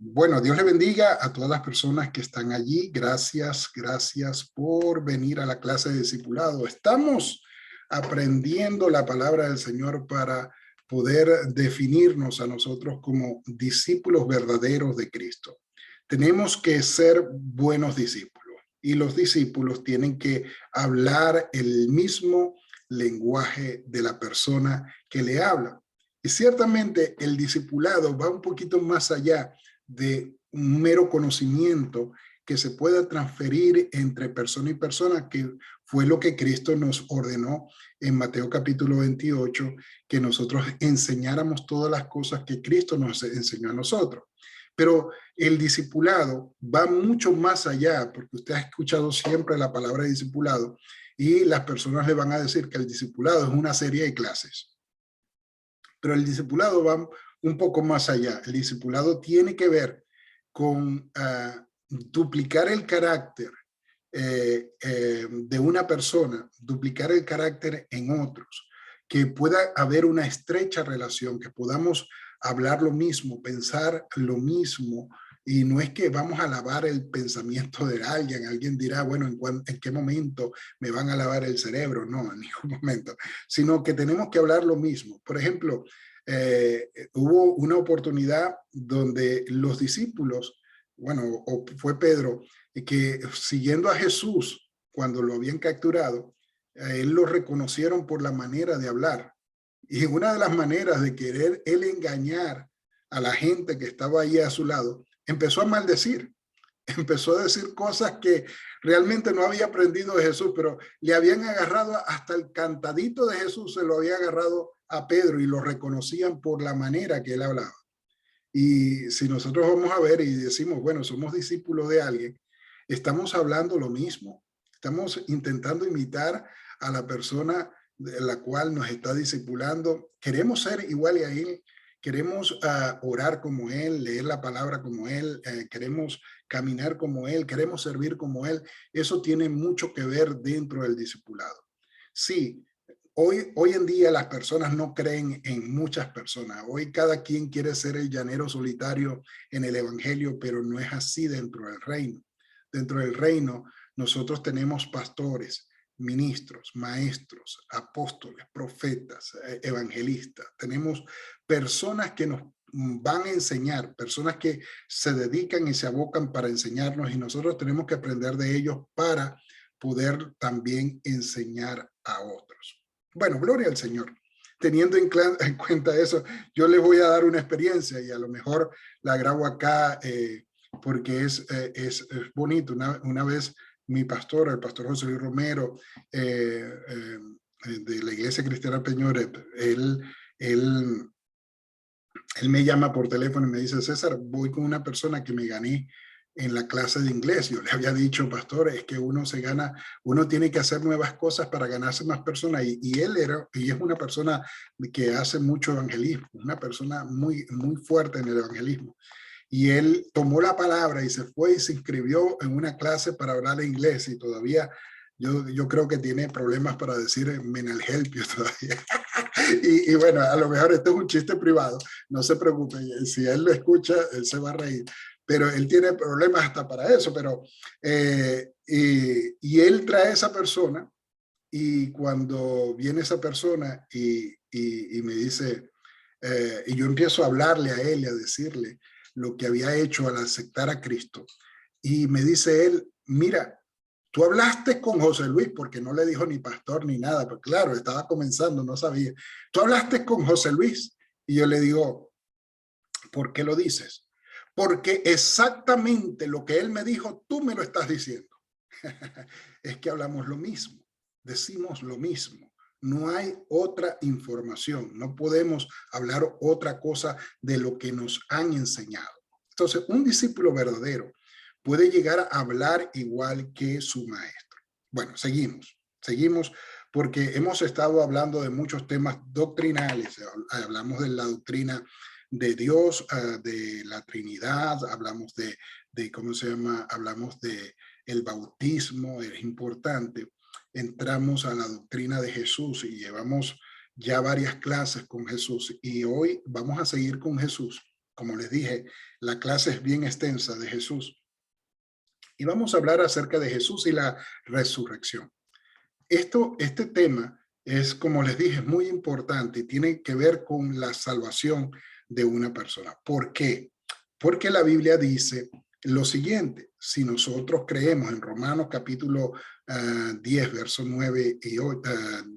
Bueno, Dios le bendiga a todas las personas que están allí. Gracias por venir a la clase de discipulado. Estamos aprendiendo la palabra del Señor para poder definirnos a nosotros como discípulos verdaderos de Cristo. Tenemos que ser buenos discípulos y los discípulos tienen que hablar el mismo lenguaje de la persona que le habla. Y ciertamente el discipulado va un poquito más allá de un mero conocimiento que se pueda transferir entre persona y persona, que fue lo que Cristo nos ordenó en Mateo capítulo 28, que nosotros enseñáramos todas las cosas que Cristo nos enseñó a nosotros. Pero el discipulado va mucho más allá, porque usted ha escuchado siempre la palabra discipulado y las personas le van a decir que el discipulado es una serie de clases. Pero el discipulado va un poco más allá. El discipulado tiene que ver con duplicar el carácter de una persona, duplicar el carácter en otros, que pueda haber una estrecha relación, que podamos hablar lo mismo, pensar lo mismo, y no es que vamos a lavar el pensamiento de alguien. Alguien dirá, bueno, ¿en qué momento me van a lavar el cerebro? No, en ningún momento, sino que tenemos que hablar lo mismo. Por ejemplo, hubo una oportunidad donde los discípulos, bueno, o fue Pedro, que siguiendo a Jesús, cuando lo habían capturado, él lo reconocieron por la manera de hablar. Y una de las maneras de querer él engañar a la gente que estaba ahí a su lado, empezó a maldecir, empezó a decir cosas que realmente no había aprendido de Jesús, pero le habían agarrado hasta el cantadito de Jesús, se lo había agarrado a Pedro y lo reconocían por la manera que él hablaba. Y si nosotros vamos a ver y decimos, bueno, somos discípulos de alguien, estamos hablando lo mismo, estamos intentando imitar a la persona de la cual nos está discipulando, queremos ser igual a él, queremos orar como él, leer la palabra como él, queremos caminar como él, queremos servir como él. Eso tiene mucho que ver dentro del discipulado. Sí, hoy en día las personas no creen en muchas personas. Hoy cada quien quiere ser el llanero solitario en el evangelio, pero no es así dentro del reino. Dentro del reino nosotros tenemos pastores, ministros, maestros, apóstoles, profetas, evangelistas. Tenemos personas que nos van a enseñar, personas que se dedican y se abocan para enseñarnos, y nosotros tenemos que aprender de ellos para poder también enseñar a otros. Bueno, gloria al Señor. Teniendo en cuenta eso, yo les voy a dar una experiencia y a lo mejor la grabo acá porque es bonito. Una vez mi pastor, el pastor José Luis Romero, de la Iglesia Cristiana Peñoret, él, él me llama por teléfono y me dice, César, voy con una persona que me gané en la clase de inglés. Yo le había dicho, pastor, es que uno se gana, uno tiene que hacer nuevas cosas para ganarse más personas. Y él y es una persona que hace mucho evangelismo, una persona muy fuerte en el evangelismo. Y él tomó la palabra y se fue y se inscribió en una clase para hablar inglés, y todavía yo creo que tiene problemas para decir menal help you todavía. Y bueno, a lo mejor esto es un chiste privado, no se preocupe, si él lo escucha, él se va a reír, pero él tiene problemas hasta para eso. Pero y él trae a esa persona, y cuando viene esa persona y me dice, y yo empiezo a hablarle a él y a decirle lo que había hecho al aceptar a Cristo, y me dice él, mira, tú hablaste con José Luis, porque no le dijo ni pastor ni nada, pero claro, estaba comenzando, no sabía. Tú hablaste con José Luis. Y yo le digo, ¿por qué lo dices? Porque exactamente lo que él me dijo, tú me lo estás diciendo. Es que hablamos lo mismo, decimos lo mismo. No hay otra información, no podemos hablar otra cosa de lo que nos han enseñado. Entonces, un discípulo verdadero puede llegar a hablar igual que su maestro. Bueno, seguimos porque hemos estado hablando de muchos temas doctrinales. Hablamos de la doctrina de Dios, de la Trinidad, hablamos de ¿cómo se llama? Hablamos de el bautismo, es importante. Entramos a la doctrina de Jesús y llevamos ya varias clases con Jesús, y hoy vamos a seguir con Jesús. como les dije, la clase es bien extensa de Jesús. Y vamos a hablar acerca de Jesús y la resurrección. Este tema es, como les dije, muy importante y tiene que ver con la salvación de una persona. ¿Por qué? Porque la Biblia dice lo siguiente: si nosotros creemos en Romanos capítulo 10, verso 9 y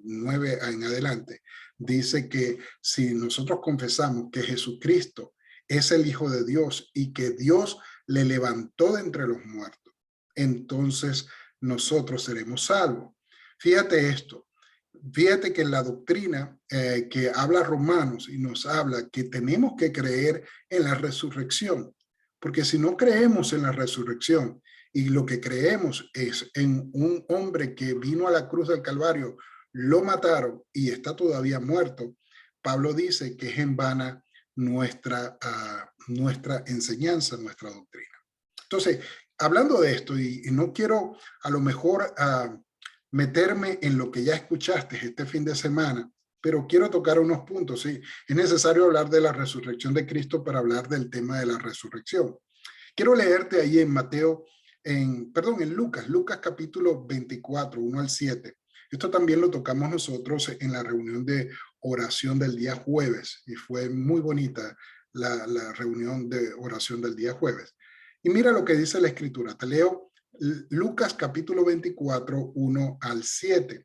9 en adelante, dice que si nosotros confesamos que Jesucristo es el Hijo de Dios y que Dios le levantó de entre los muertos, entonces nosotros seremos salvos. Fíjate esto, fíjate que en la doctrina que habla Romanos y nos habla que tenemos que creer en la resurrección, porque si no creemos en la resurrección y lo que creemos es en un hombre que vino a la cruz del Calvario, lo mataron y está todavía muerto, Pablo dice que es en vana nuestra enseñanza, nuestra doctrina. Entonces, hablando de esto, y no quiero a lo mejor meterme en lo que ya escuchaste este fin de semana, pero quiero tocar unos puntos. Sí, es necesario hablar de la resurrección de Cristo para hablar del tema de la resurrección. Quiero leerte ahí en en Lucas capítulo 24, 1 al 7. Esto también lo tocamos nosotros en la reunión de oración del día jueves y fue muy bonita la reunión de oración del día jueves. Y mira lo que dice la escritura. Te leo Lucas capítulo 24, 1 al 7.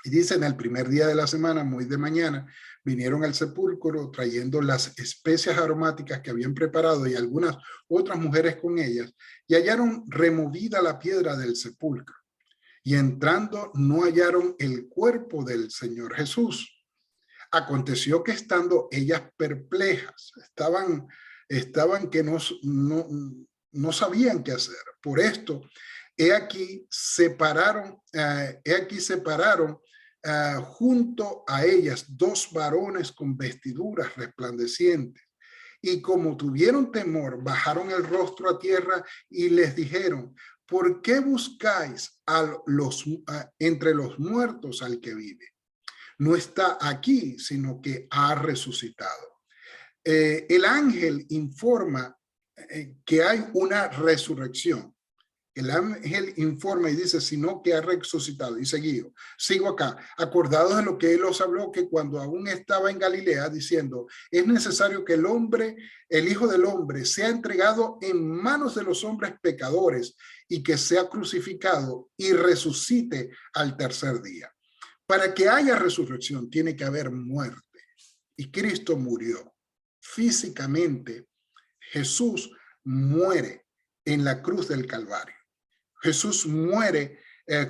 Y dice: en el primer día de la semana, muy de mañana, vinieron al sepulcro trayendo las especias aromáticas que habían preparado y algunas otras mujeres con ellas, y hallaron removida la piedra del sepulcro. Y entrando no hallaron el cuerpo del Señor Jesús. Aconteció que estando ellas perplejas, estaban que no sabían qué hacer. Por esto, he aquí separaron junto a ellas dos varones con vestiduras resplandecientes. Y como tuvieron temor, bajaron el rostro a tierra y les dijeron: ¿por qué buscáis entre los muertos al que vive? No está aquí, sino que ha resucitado. El ángel informa que hay una resurrección. El ángel informa y dice: sino que ha resucitado. Y sigo acá, acordados de lo que él os habló, que cuando aún estaba en Galilea, diciendo: es necesario que el Hijo del Hombre, sea entregado en manos de los hombres pecadores y que sea crucificado y resucite al tercer día. Para que haya resurrección tiene que haber muerte. Y Cristo murió. Físicamente, Jesús muere en la cruz del Calvario. Jesús muere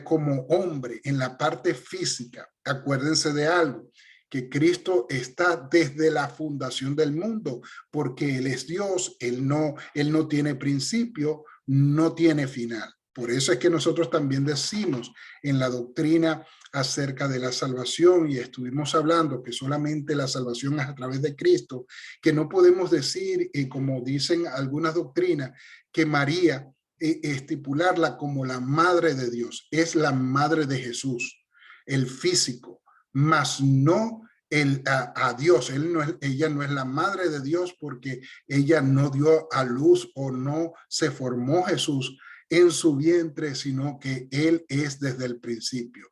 como hombre en la parte física. Acuérdense de algo, que Cristo está desde la fundación del mundo, porque Él es Dios, Él no tiene principio, no tiene final. Por eso es que nosotros también decimos en la doctrina acerca de la salvación, y estuvimos hablando que solamente la salvación es a través de Cristo, que no podemos decir, como dicen algunas doctrinas, que María, estipularla como la madre de Dios. Es la madre de Jesús, el físico, mas no a Dios. Ella no es la madre de Dios, porque ella no dio a luz o no se formó Jesús en su vientre, sino que él es desde el principio.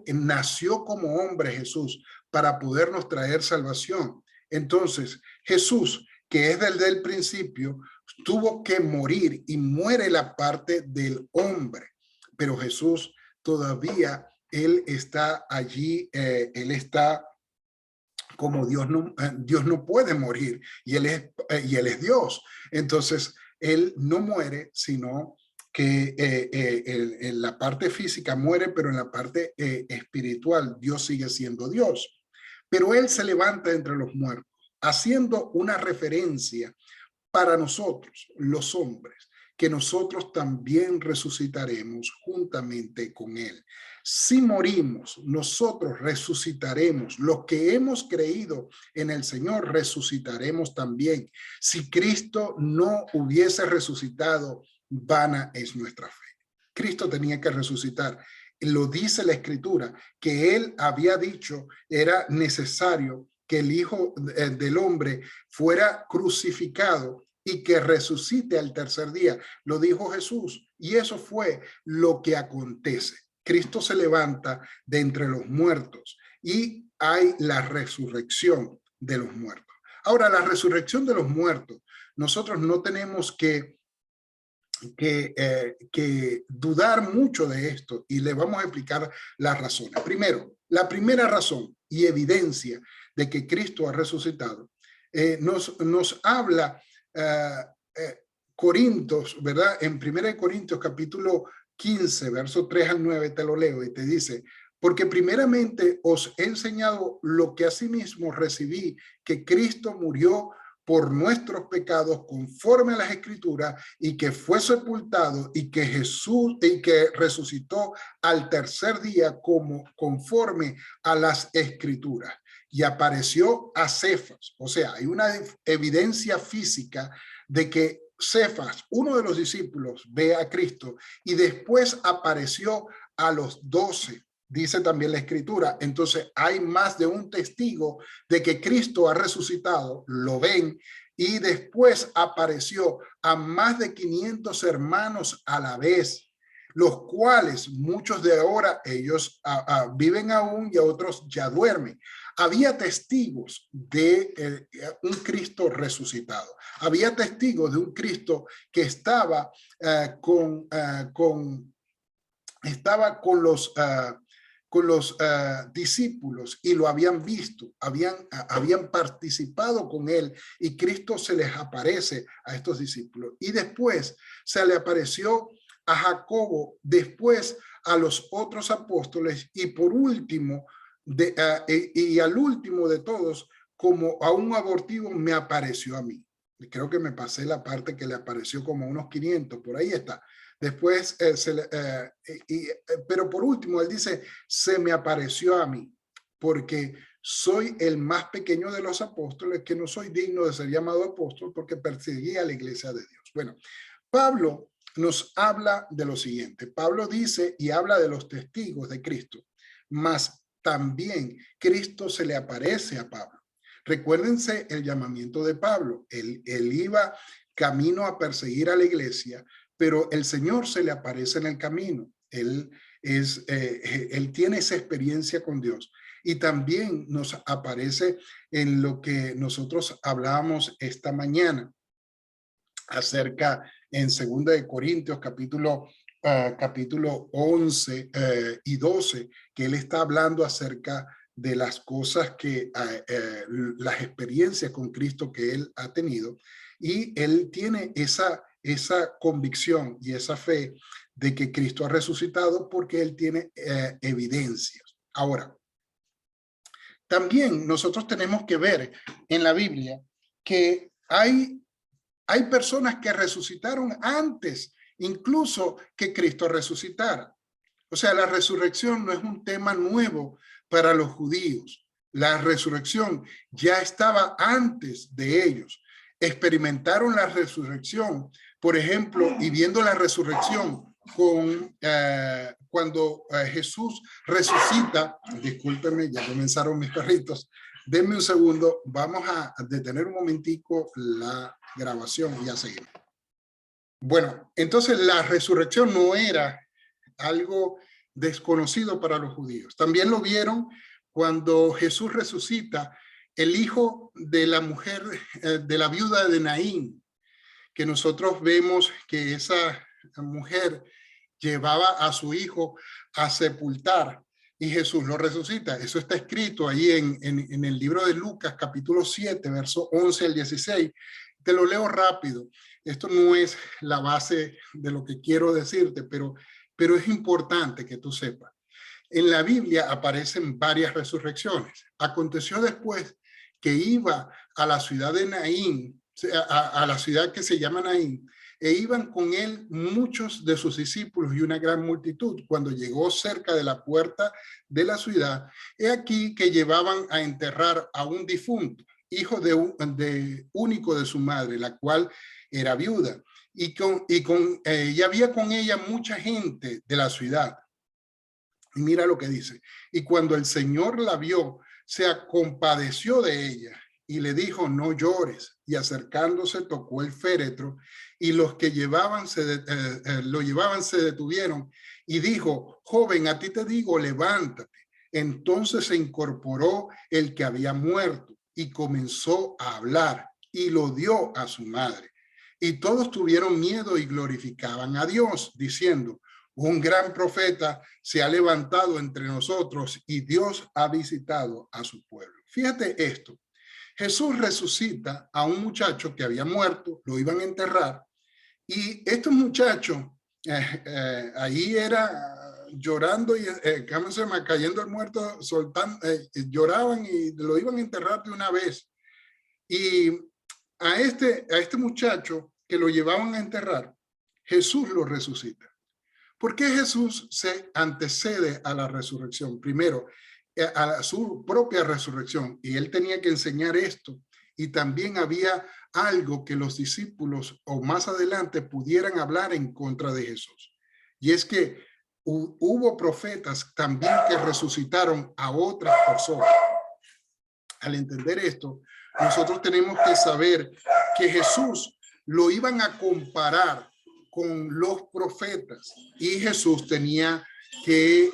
Nació como hombre Jesús para podernos traer salvación. Entonces, Jesús, que es desde el principio, tuvo que morir y muere la parte del hombre. Pero Jesús todavía, él está allí, él está como Dios no puede morir, y él es Dios. Entonces, él no muere, sino que en la parte física muere, pero en la parte espiritual Dios sigue siendo Dios. Pero él se levanta entre los muertos, haciendo una referencia para nosotros, los hombres, que nosotros también resucitaremos juntamente con él. Si morimos, nosotros resucitaremos. Los que hemos creído en el Señor resucitaremos también. Si Cristo no hubiese resucitado, vana es nuestra fe. Cristo tenía que resucitar. Lo dice la Escritura, que él había dicho era necesario que el Hijo del Hombre fuera crucificado y que resucite al tercer día. Lo dijo Jesús, y eso fue lo que acontece. Cristo se levanta de entre los muertos y hay la resurrección de los muertos. Ahora, la resurrección de los muertos, nosotros no tenemos que dudar mucho de esto, y le vamos a explicar las razones. Primero, la primera razón y evidencia de que Cristo ha resucitado nos habla Corintios, ¿verdad? En 1 Corintios capítulo 15, verso 3 al 9, te lo leo y te dice: porque primeramente os he enseñado lo que asimismo recibí, que Cristo murió por nuestros pecados conforme a las Escrituras, y que fue sepultado, y que Jesús y que resucitó al tercer día como conforme a las Escrituras, y apareció a Cefas. O sea, hay una evidencia física de que Cefas, uno de los discípulos, ve a Cristo, y después apareció a los 12. Dice también la Escritura. Entonces hay más de un testigo de que Cristo ha resucitado, lo ven, y después apareció a más de 500 hermanos a la vez, los cuales muchos de ahora ellos viven aún y otros ya duermen. Había testigos de un Cristo resucitado. Había testigos de un Cristo que estaba con los discípulos, y lo habían visto, habían participado con él, y Cristo se les aparece a estos discípulos, y después se le apareció a Jacobo, después a los otros apóstoles, y por último, y al último de todos, como a un abortivo, me apareció a mí. Creo que me pasé la parte que le apareció como a unos 500, por ahí está. Después, pero por último, él dice: se me apareció a mí, porque soy el más pequeño de los apóstoles, que no soy digno de ser llamado apóstol, porque perseguía a la iglesia de Dios. Bueno, Pablo nos habla de lo siguiente. Pablo dice y habla de los testigos de Cristo, mas también Cristo se le aparece a Pablo. Recuérdense el llamamiento de Pablo. Él iba camino a perseguir a la iglesia, pero el Señor se le aparece en el camino. Él tiene esa experiencia con Dios, y también nos aparece en lo que nosotros hablábamos esta mañana acerca en 2 Corintios capítulo 11 y 12, que él está hablando acerca de las cosas las experiencias con Cristo que él ha tenido, y él tiene esa convicción y esa fe de que Cristo ha resucitado, porque él tiene evidencias. Ahora, también nosotros tenemos que ver en la Biblia que hay personas que resucitaron antes, incluso que Cristo resucitara. O sea, la resurrección no es un tema nuevo para los judíos. La resurrección ya estaba antes de ellos. Experimentaron la resurrección, por ejemplo, y viendo la resurrección cuando Jesús resucita. Discúlpenme, ya comenzaron mis perritos. Denme un segundo, vamos a detener un momentico la grabación y ya seguimos. Bueno, entonces la resurrección no era algo desconocido para los judíos. También lo vieron cuando Jesús resucita, el hijo de la mujer, de la viuda de Naín, que nosotros vemos que esa mujer llevaba a su hijo a sepultar, y Jesús lo resucita. Eso está escrito ahí en el libro de Lucas, capítulo 7, verso 11 al 16. Te lo leo rápido. Esto no es la base de lo que quiero decirte, pero es importante que tú sepas. En la Biblia aparecen varias resurrecciones. Aconteció después que iba a la ciudad de Naín, a la ciudad que se llama Naín, e iban con él muchos de sus discípulos y una gran multitud. Cuando llegó cerca de la puerta de la ciudad, he aquí que llevaban a enterrar a un difunto, hijo de único de su madre, la cual era viuda, y había con ella mucha gente de la ciudad. Y mira lo que dice: y cuando el Señor la vio, se compadeció de ella y le dijo, no llores. Y acercándose tocó el féretro y los que lo llevaban se detuvieron y dijo, joven, a ti te digo, levántate. Entonces se incorporó el que había muerto y comenzó a hablar y lo dio a su madre. Y todos tuvieron miedo y glorificaban a Dios, diciendo, un gran profeta se ha levantado entre nosotros y Dios ha visitado a su pueblo. Fíjate esto. Jesús resucita a un muchacho que había muerto, lo iban a enterrar, y estos muchachos ahí era llorando y ¿cómo se llama? Cayendo el muerto, soltando, lloraban y lo iban a enterrar de una vez. Y a este muchacho que lo llevaban a enterrar, Jesús lo resucita. ¿Por qué Jesús se antecede a la resurrección? Primero, a su propia resurrección, y él tenía que enseñar esto, y también había algo que los discípulos o más adelante pudieran hablar en contra de Jesús, y es que hubo profetas también que resucitaron a otras personas. Al entender esto, nosotros tenemos que saber que Jesús lo iban a comparar con los profetas y Jesús tenía que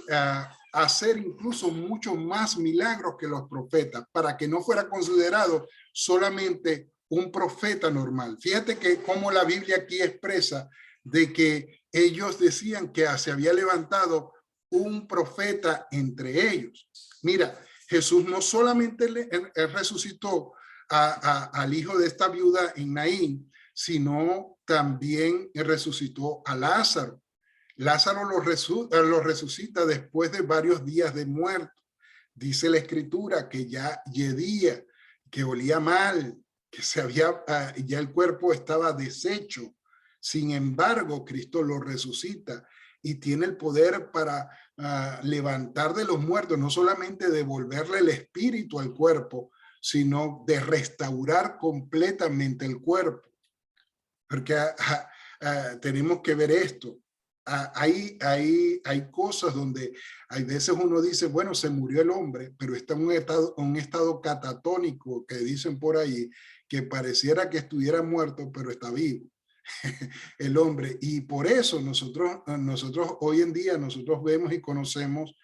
hacer incluso mucho más milagros que los profetas para que no fuera considerado solamente un profeta normal. Fíjate que como la Biblia aquí expresa de que ellos decían que se había levantado un profeta entre ellos. Mira, Jesús no solamente resucitó al hijo de esta viuda en Naín, sino también resucitó a Lázaro. Lázaro lo resucita después de varios días de muerto. Dice la escritura que ya yedía, que olía mal, que ya el cuerpo estaba deshecho. Sin embargo, Cristo lo resucita y tiene el poder para levantar de los muertos, no solamente devolverle el espíritu al cuerpo, sino de restaurar completamente el cuerpo. Porque tenemos que ver esto. Hay cosas donde hay veces uno dice, bueno, se murió el hombre, pero está en un estado catatónico, que dicen por ahí, que pareciera que estuviera muerto, pero está vivo el hombre. Y por eso nosotros hoy en día, nosotros vemos y conocemos,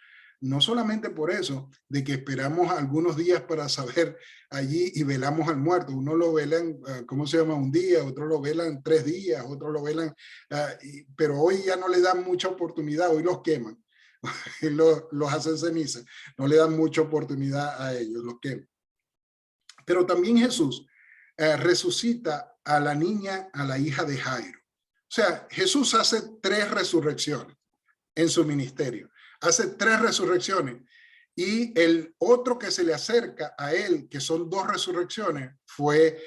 no solamente por eso, de que esperamos algunos días para saber allí y velamos al muerto. Uno lo velan, ¿cómo se llama? Un día, otro lo velan 3 días, otro lo velan, pero hoy ya no le dan mucha oportunidad, hoy los queman, los hacen ceniza, no le dan mucha oportunidad a ellos, los queman. Pero también Jesús resucita a la niña, a la hija de Jairo. O sea, Jesús hace 3 resurrecciones en su ministerio. Hace 3 resurrecciones. Y el otro que se le acerca a él, que son 2 resurrecciones, fue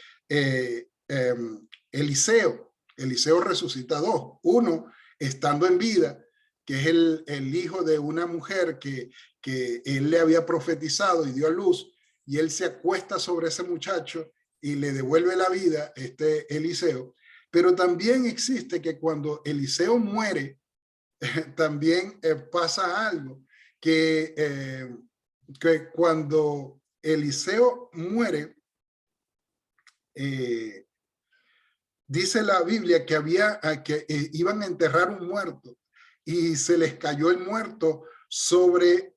Eliseo. Eliseo resucita 2. Uno, estando en vida, que es el hijo de una mujer que él le había profetizado y dio a luz, y él se acuesta sobre ese muchacho y le devuelve la vida, Eliseo. Pero también existe que cuando Eliseo muere, también pasa algo, que cuando Eliseo muere, dice la Biblia que iban a enterrar un muerto y se les cayó el muerto sobre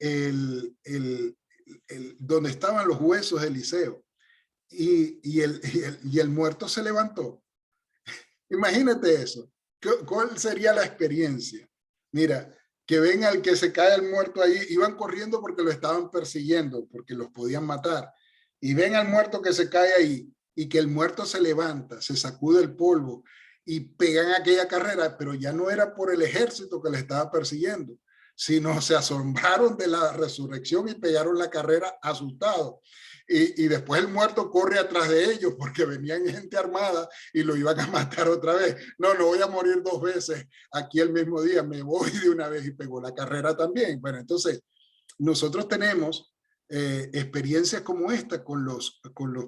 donde estaban los huesos de Eliseo. Y el muerto se levantó. Imagínate eso. ¿Cuál sería la experiencia? Mira, que ven al que se cae el muerto ahí, iban corriendo porque lo estaban persiguiendo, porque los podían matar. Y ven al muerto que se cae ahí y que el muerto se levanta, se sacude el polvo y pegan aquella carrera, pero ya no era por el ejército que le estaba persiguiendo, sino se asombraron de la resurrección y pegaron la carrera asustados. Y después el muerto corre atrás de ellos porque venían gente armada y lo iban a matar otra vez. No voy a morir 2 veces aquí el mismo día, me voy de una vez, y pegó la carrera también. Bueno, entonces nosotros tenemos experiencias como esta con los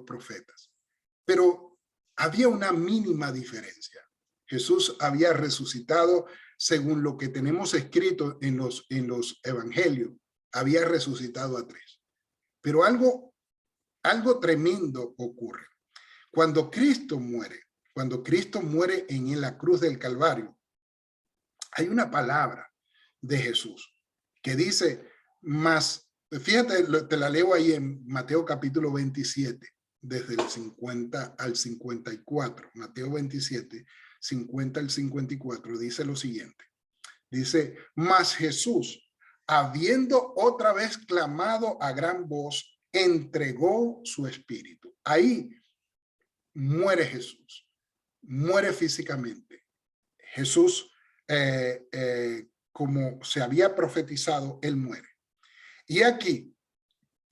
profetas, pero había una mínima diferencia. Jesús había resucitado según lo que tenemos escrito en los evangelios, había resucitado a 3. Pero algo tremendo ocurre. Cuando Cristo muere en la cruz del Calvario, hay una palabra de Jesús que dice, más, fíjate, te la leo ahí en Mateo capítulo 27, desde el 50 al 54. Mateo 27, 50 al 54, dice lo siguiente. Dice, mas Jesús, habiendo otra vez clamado a gran voz, entregó su espíritu. Ahí muere Jesús, muere físicamente. Jesús, como se había profetizado, él muere. Y aquí,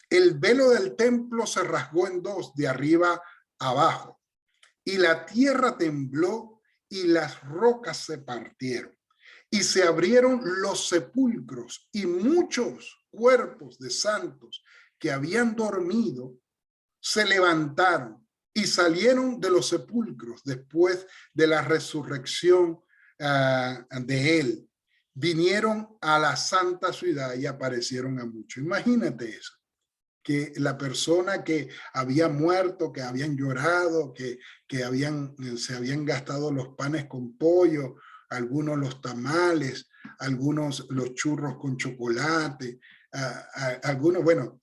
el velo del templo se rasgó en dos, de arriba a abajo, y la tierra tembló y las rocas se partieron. Y se abrieron los sepulcros y muchos cuerpos de santos que habían dormido se levantaron y salieron de los sepulcros después de la resurrección de él. Vinieron a la santa ciudad y aparecieron a muchos. Imagínate eso, que la persona que había muerto, que habían llorado, que se habían gastado los panes con pollo, algunos los tamales, algunos los churros con chocolate, algunos, bueno,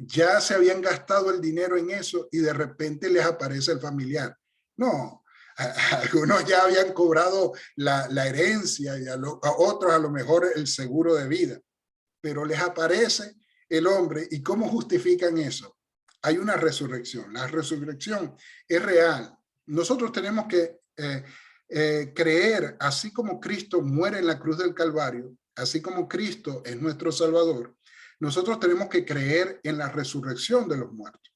ya se habían gastado el dinero en eso y de repente les aparece el familiar. No, algunos ya habían cobrado la herencia y a otros a lo mejor el seguro de vida, pero les aparece el hombre. ¿Y cómo justifican eso? Hay una resurrección. La resurrección es real. Nosotros tenemos que creer, así como Cristo muere en la cruz del Calvario, así como Cristo es nuestro Salvador, nosotros tenemos que creer en la resurrección de los muertos.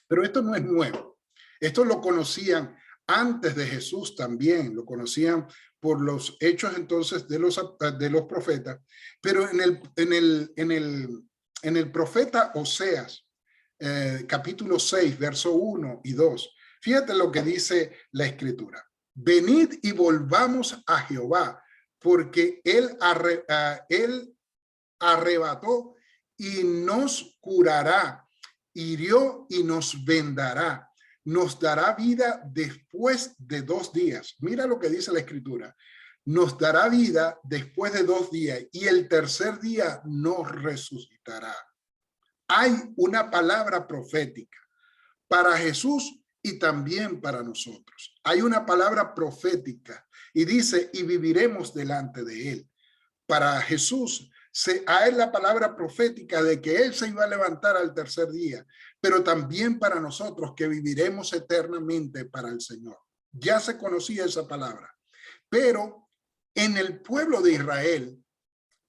Pero esto no es nuevo. Esto lo conocían antes de Jesús también, lo conocían por los hechos entonces de los profetas, pero en el profeta Oseas, capítulo 6, verso 1 y 2, fíjate lo que dice la escritura. Venid y volvamos a Jehová, porque él arrebató y nos curará, hirió y nos vendará, nos dará vida después de 2 días. Mira lo que dice la escritura. Nos dará vida después de 2 días y el tercer día nos resucitará. Hay una palabra profética para Jesús y también para nosotros. Hay una palabra profética y dice, y viviremos delante de él. Para Jesús hay la palabra profética de que él se iba a levantar al tercer día, pero también para nosotros que viviremos eternamente para el Señor. Ya se conocía esa palabra, pero en el pueblo de Israel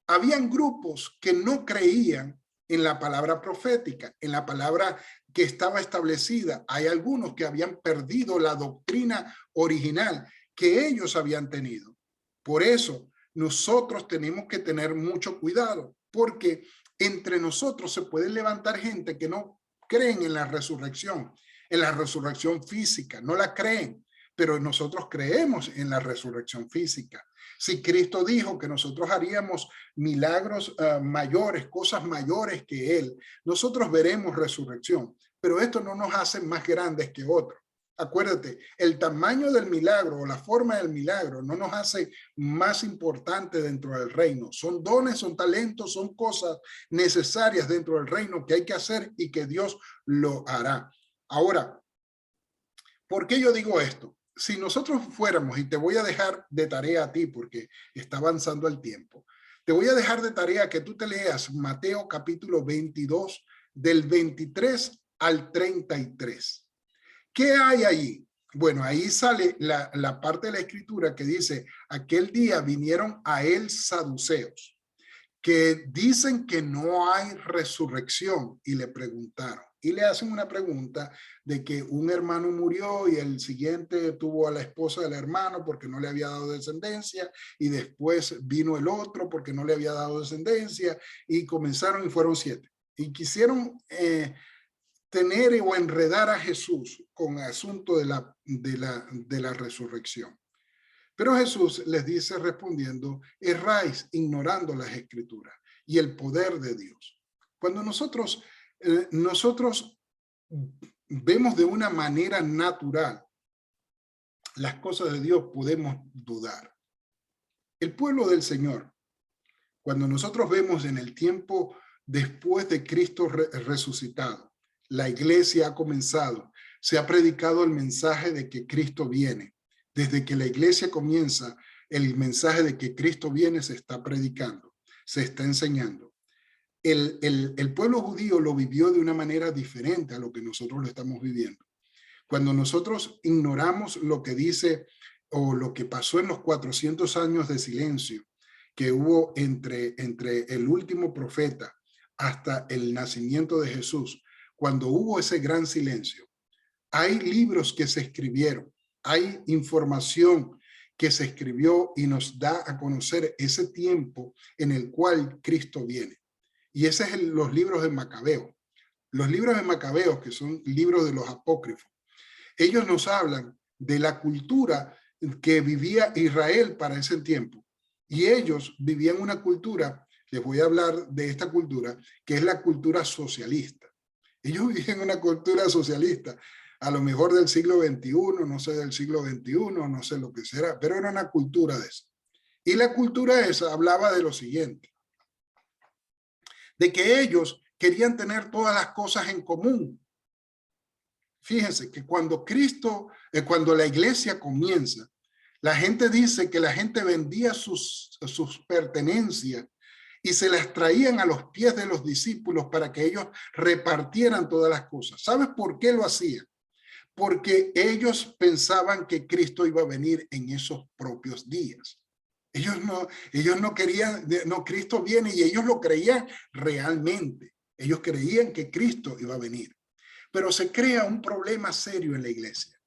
habían grupos que no creían en la palabra profética, en la palabra que estaba establecida. Hay algunos que habían perdido la doctrina original que ellos habían tenido. Por eso, nosotros tenemos que tener mucho cuidado, porque entre nosotros se puede levantar gente que no creen en la resurrección física, no la creen, pero nosotros creemos en la resurrección física. Si Cristo dijo que nosotros haríamos milagros mayores, cosas mayores que él, nosotros veremos resurrección, pero esto no nos hace más grandes que otros. Acuérdate, el tamaño del milagro o la forma del milagro no nos hace más importante dentro del reino. Son dones, son talentos, son cosas necesarias dentro del reino que hay que hacer y que Dios lo hará. Ahora, ¿por qué yo digo esto? Si nosotros fuéramos, y te voy a dejar de tarea a ti porque está avanzando el tiempo, te voy a dejar de tarea que tú te leas Mateo capítulo 22 del 23 al 33. ¿Qué hay allí? Bueno, ahí sale la parte de la escritura que dice, aquel día vinieron a él saduceos, que dicen que no hay resurrección, y le preguntaron, y le hacen una pregunta de que un hermano murió y el siguiente tuvo a la esposa del hermano porque no le había dado descendencia, y después vino el otro porque no le había dado descendencia, y comenzaron y fueron 7. Y quisieron tener o enredar a Jesús con el asunto de la resurrección. Pero Jesús les dice respondiendo, erráis ignorando las escrituras y el poder de Dios. Cuando nosotros vemos de una manera natural las cosas de Dios, podemos dudar. El pueblo del Señor, cuando nosotros vemos en el tiempo después de Cristo resucitado, la iglesia ha comenzado, se ha predicado el mensaje de que Cristo viene. Desde que la iglesia comienza, el mensaje de que Cristo viene se está predicando, se está enseñando. El pueblo judío lo vivió de una manera diferente a lo que nosotros lo estamos viviendo. Cuando nosotros ignoramos lo que dice o lo que pasó en los 400 años de silencio que hubo entre el último profeta hasta el nacimiento de Jesús, cuando hubo ese gran silencio, hay libros que se escribieron, hay información que se escribió y nos da a conocer ese tiempo en el cual Cristo viene. Y ese es los libros de Macabeo. Los libros de Macabeos, que son libros de los apócrifos, ellos nos hablan de la cultura que vivía Israel para ese tiempo. Y ellos vivían una cultura, les voy a hablar de esta cultura, que es la cultura socialista. Ellos vivían una cultura socialista, a lo mejor del siglo XXI, no sé del siglo XXI, no sé lo que será, pero era una cultura de esa. Y la cultura esa hablaba de lo siguiente, de que ellos querían tener todas las cosas en común. Fíjense que cuando cuando la iglesia comienza, la gente dice que la gente vendía sus pertenencias y se las traían a los pies de los discípulos para que ellos repartieran todas las cosas. ¿Sabes por qué lo hacían? Porque ellos pensaban que Cristo iba a venir en esos propios días. Ellos no querían, no, Cristo viene, y ellos lo creían realmente. Ellos creían que Cristo iba a venir. Pero se crea un problema serio en la iglesia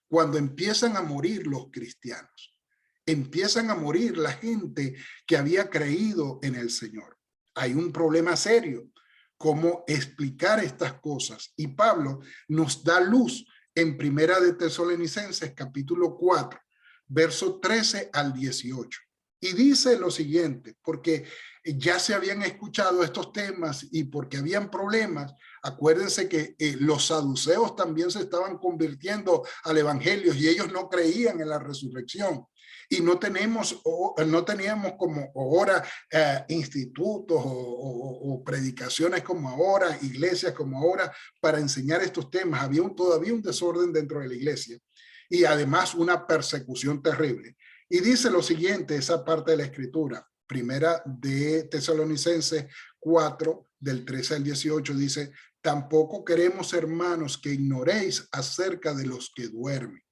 cuando empiezan a morir los cristianos. Empiezan a morir la gente que había creído en el Señor. Hay un problema serio. ¿Cómo explicar estas cosas? Y Pablo nos da luz en Primera de Tesalonicenses, capítulo 4, verso 13 al 18. Y dice lo siguiente, porque ya se habían escuchado estos temas y porque habían problemas. Acuérdense que los saduceos también se estaban convirtiendo al evangelio y ellos no creían en la resurrección. Y no teníamos como ahora institutos o predicaciones como ahora, iglesias como ahora para enseñar estos temas. Había todavía un desorden dentro de la iglesia y además una persecución terrible. Y dice lo siguiente, esa parte de la escritura, Primera de Tesalonicenses 4, del 13 al 18, dice: tampoco queremos, hermanos, que ignoréis acerca de los que duermen.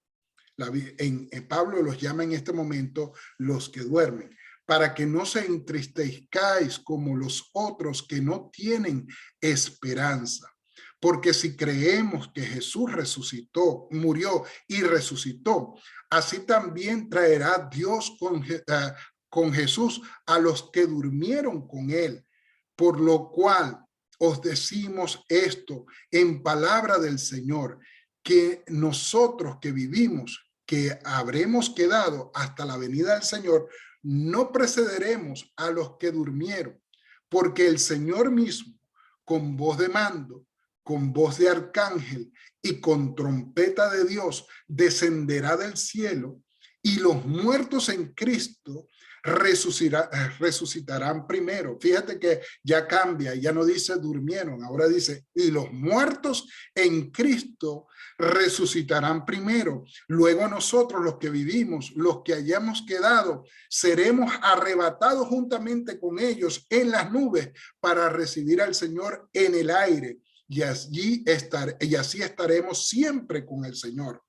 Pablo los llama en este momento los que duermen, para que no se entristezcáis como los otros que no tienen esperanza. Porque si creemos que Jesús resucitó, murió y resucitó, así también traerá Dios con Jesús a los que durmieron con él. Por lo cual os decimos esto en palabra del Señor, que nosotros que vivimos, que habremos quedado hasta la venida del Señor, no precederemos a los que durmieron, porque el Señor mismo, con voz de mando, con voz de arcángel y con trompeta de Dios, descenderá del cielo, y los muertos en Cristo resucitarán primero. Fíjate que ya cambia, ya no dice durmieron, ahora dice, y los muertos en Cristo resucitarán primero. Luego nosotros, los que vivimos, los que hayamos quedado, seremos arrebatados juntamente con ellos en las nubes para recibir al Señor en el aire. Y así estaremos siempre con el Señor.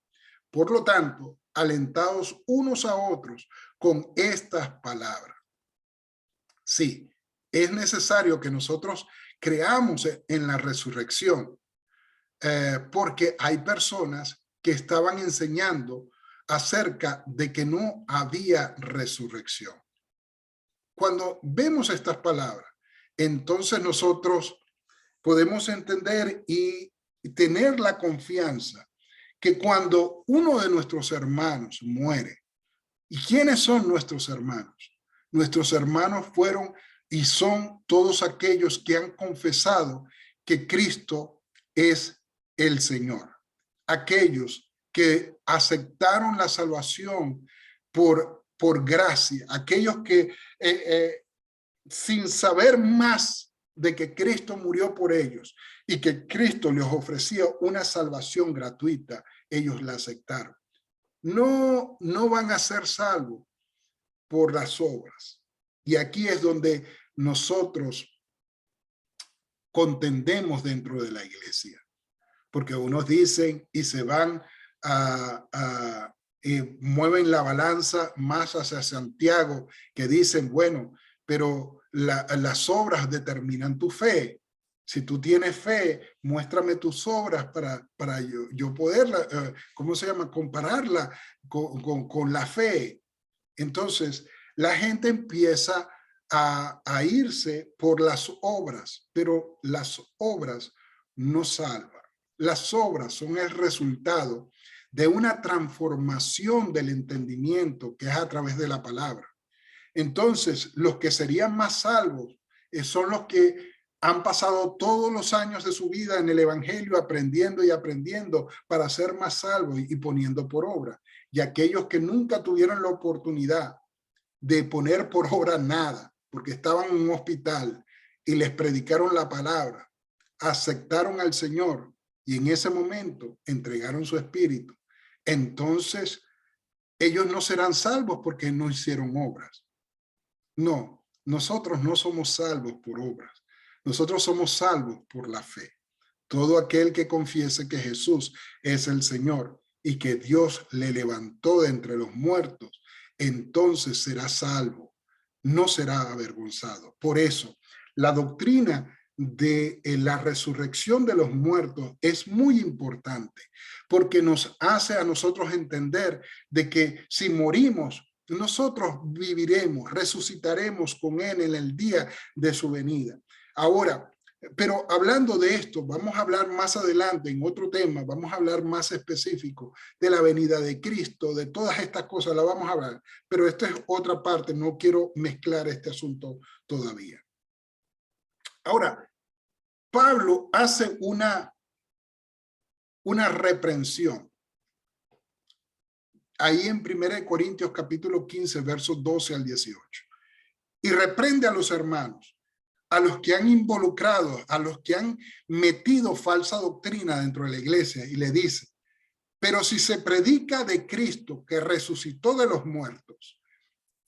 Por lo tanto, alentados unos a otros con estas palabras. Sí, es necesario que nosotros creamos en la resurrección, porque hay personas que estaban enseñando acerca de que no había resurrección. Cuando vemos estas palabras, entonces nosotros podemos entender y tener la confianza que cuando uno de nuestros hermanos muere, ¿y quiénes son nuestros hermanos? Nuestros hermanos fueron y son todos aquellos que han confesado que Cristo es el Señor. Aquellos que aceptaron la salvación por gracia, aquellos que sin saber más de que Cristo murió por ellos y que Cristo les ofrecía una salvación gratuita, ellos la aceptaron. No van a ser salvos por las obras. Y aquí es donde nosotros contendemos dentro de la iglesia, porque unos dicen y se van mueven la balanza más hacia Santiago, que dicen, bueno, pero las obras determinan tu fe. Si tú tienes fe, muéstrame tus obras para yo poderla, ¿cómo se llama? Compararla con la fe. Entonces, la gente empieza a irse por las obras, pero las obras no salvan. Las obras son el resultado de una transformación del entendimiento que es a través de la palabra. Entonces, los que serían más salvos son los que han pasado todos los años de su vida en el evangelio aprendiendo y aprendiendo para ser más salvos y poniendo por obra. Y aquellos que nunca tuvieron la oportunidad de poner por obra nada, porque estaban en un hospital y les predicaron la palabra, aceptaron al Señor y en ese momento entregaron su espíritu, entonces ellos no serán salvos porque no hicieron obras. No, nosotros no somos salvos por obras. Nosotros somos salvos por la fe. Todo aquel que confiese que Jesús es el Señor y que Dios le levantó de entre los muertos, entonces será salvo, no será avergonzado. Por eso, la doctrina de la resurrección de los muertos es muy importante, porque nos hace a nosotros entender de que si morimos, nosotros viviremos, resucitaremos con Él en el día de su venida. Ahora, pero hablando de esto, vamos a hablar más adelante en otro tema, vamos a hablar más específico de la venida de Cristo, de todas estas cosas, la vamos a hablar, pero esta es otra parte, no quiero mezclar este asunto todavía. Ahora, Pablo hace una reprensión. Ahí en 1 Corintios capítulo 15, versos 12 al 18. Y reprende a los hermanos, a los que han involucrado, a los que han metido falsa doctrina dentro de la iglesia, y le dice, pero si se predica de Cristo que resucitó de los muertos,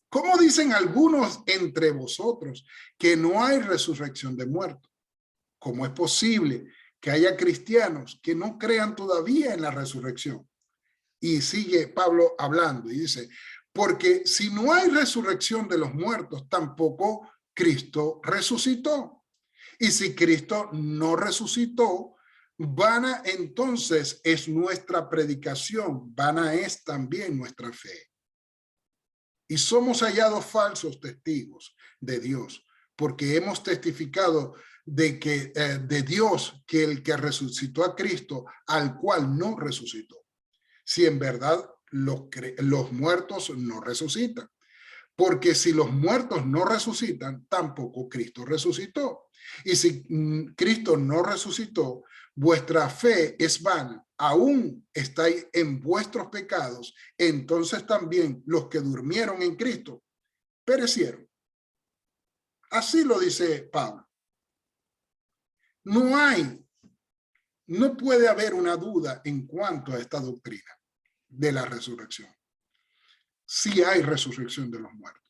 ¿cómo dicen algunos entre vosotros que no hay resurrección de muertos? ¿Cómo es posible que haya cristianos que no crean todavía en la resurrección? Y sigue Pablo hablando y dice, porque si no hay resurrección de los muertos, tampoco Cristo resucitó. Y si Cristo no resucitó, vana entonces es nuestra predicación, vana es también nuestra fe. Y somos hallados falsos testigos de Dios, porque hemos testificado de Dios que el que resucitó a Cristo, al cual no resucitó. Si en verdad los muertos no resucitan. Porque si los muertos no resucitan, tampoco Cristo resucitó. Y si Cristo no resucitó, vuestra fe es vana, aún estáis en vuestros pecados, entonces también los que durmieron en Cristo perecieron. Así lo dice Pablo. No puede haber una duda en cuanto a esta doctrina de la resurrección. Sí hay resurrección de los muertos.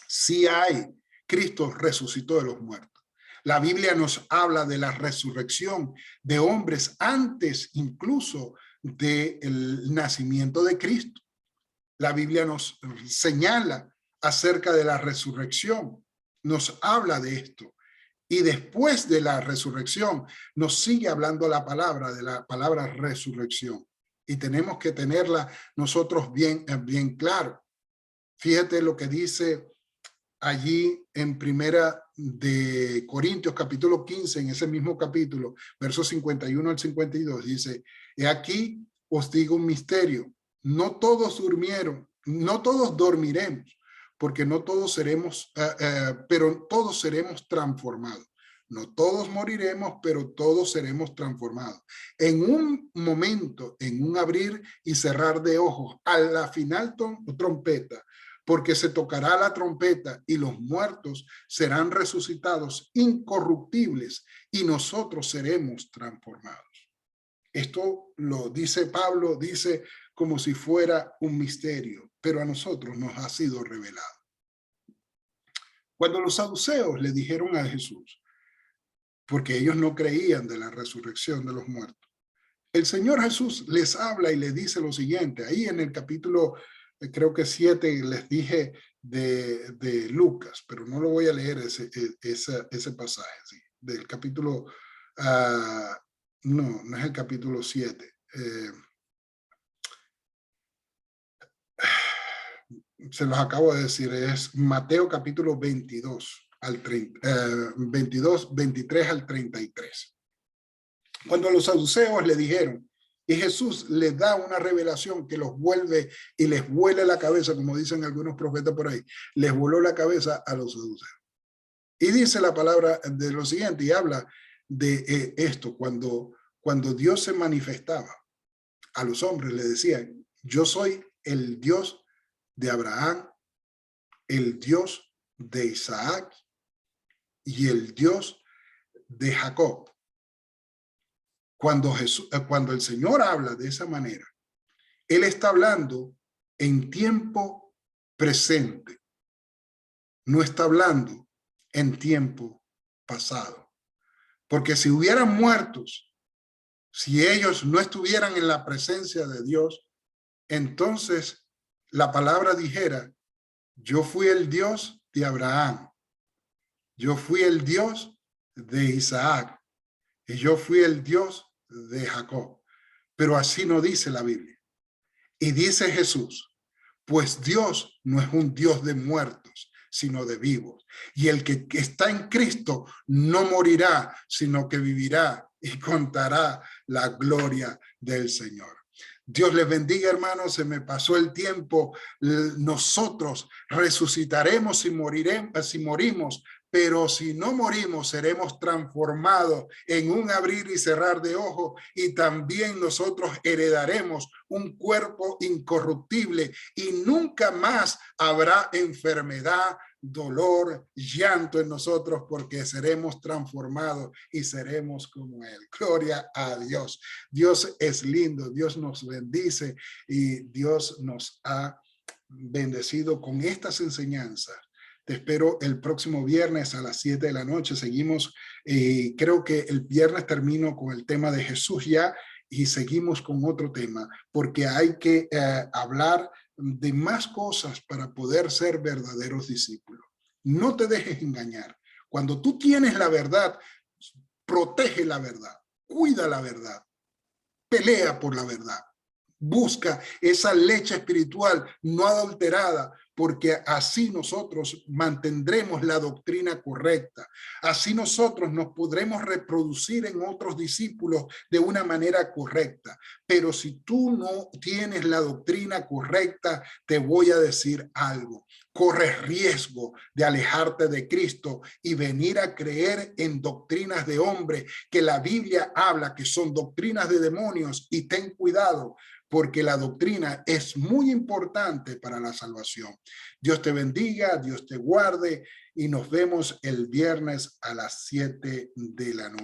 Sí hay. Cristo resucitó de los muertos. La Biblia nos habla de la resurrección de hombres antes incluso del nacimiento de Cristo. La Biblia nos señala acerca de la resurrección. Nos habla de esto. Y después de la resurrección nos sigue hablando de la palabra resurrección. Y tenemos que tenerla nosotros bien claro. Fíjate lo que dice allí en Primera de Corintios capítulo 15, en ese mismo capítulo, versos 51 al 52, dice, he aquí os digo un misterio, no todos durmieron, no todos dormiremos, porque no todos seremos, pero todos seremos transformados. No todos moriremos, pero todos seremos transformados. En un momento, en un abrir y cerrar de ojos, a la final trompeta, porque se tocará la trompeta y los muertos serán resucitados incorruptibles y nosotros seremos transformados. Esto lo dice Pablo, dice como si fuera un misterio, pero a nosotros nos ha sido revelado. Cuando los saduceos le dijeron a Jesús, porque ellos no creían de la resurrección de los muertos, el Señor Jesús les habla y les dice lo siguiente, ahí en el capítulo, creo que 7, les dije de Lucas, pero no lo voy a leer ese pasaje, ¿sí? Del capítulo, no es el capítulo 7. Se los acabo de decir, es Mateo capítulo 22, 23 al 33. Cuando los saduceos le dijeron, y Jesús les da una revelación que los vuelve y les vuela la cabeza, como dicen algunos profetas por ahí, les voló la cabeza a los saduceos. Y dice la palabra de lo siguiente, y habla de esto, cuando Dios se manifestaba a los hombres, le decían, yo soy el Dios de Abraham, el Dios de Isaac y el Dios de Jacob. Cuando el Señor habla de esa manera, Él está hablando en tiempo presente, no está hablando en tiempo pasado. Porque si hubieran muertos, si ellos no estuvieran en la presencia de Dios, entonces la palabra dijera, yo fui el Dios de Abraham, yo fui el Dios de Isaac, y yo fui el Dios de Jacob. Pero así no dice la Biblia. Y dice Jesús, pues Dios no es un Dios de muertos, sino de vivos. Y el que está en Cristo no morirá, sino que vivirá y contará la gloria del Señor. Dios les bendiga, hermanos. Se me pasó el tiempo. Nosotros resucitaremos si morimos, pero si no morimos, seremos transformados en un abrir y cerrar de ojos, y también nosotros heredaremos un cuerpo incorruptible y nunca más habrá enfermedad, dolor, llanto en nosotros, porque seremos transformados y seremos como Él. Gloria a Dios. Dios es lindo, Dios nos bendice y Dios nos ha bendecido con estas enseñanzas. Te espero el próximo viernes a las 7 de la noche. Seguimos, creo que el viernes termino con el tema de Jesús ya, y seguimos con otro tema, porque hay que hablar de más cosas para poder ser verdaderos discípulos. No te dejes engañar. Cuando tú tienes la verdad, protege la verdad, cuida la verdad, pelea por la verdad. Busca esa leche espiritual no adulterada, porque así nosotros mantendremos la doctrina correcta. Así nosotros nos podremos reproducir en otros discípulos de una manera correcta. Pero si tú no tienes la doctrina correcta, te voy a decir algo. Corres riesgo de alejarte de Cristo y venir a creer en doctrinas de hombre que la Biblia habla que son doctrinas de demonios, y ten cuidado, porque la doctrina es muy importante para la salvación. Dios te bendiga, Dios te guarde, y nos vemos el viernes a las 7 de la noche.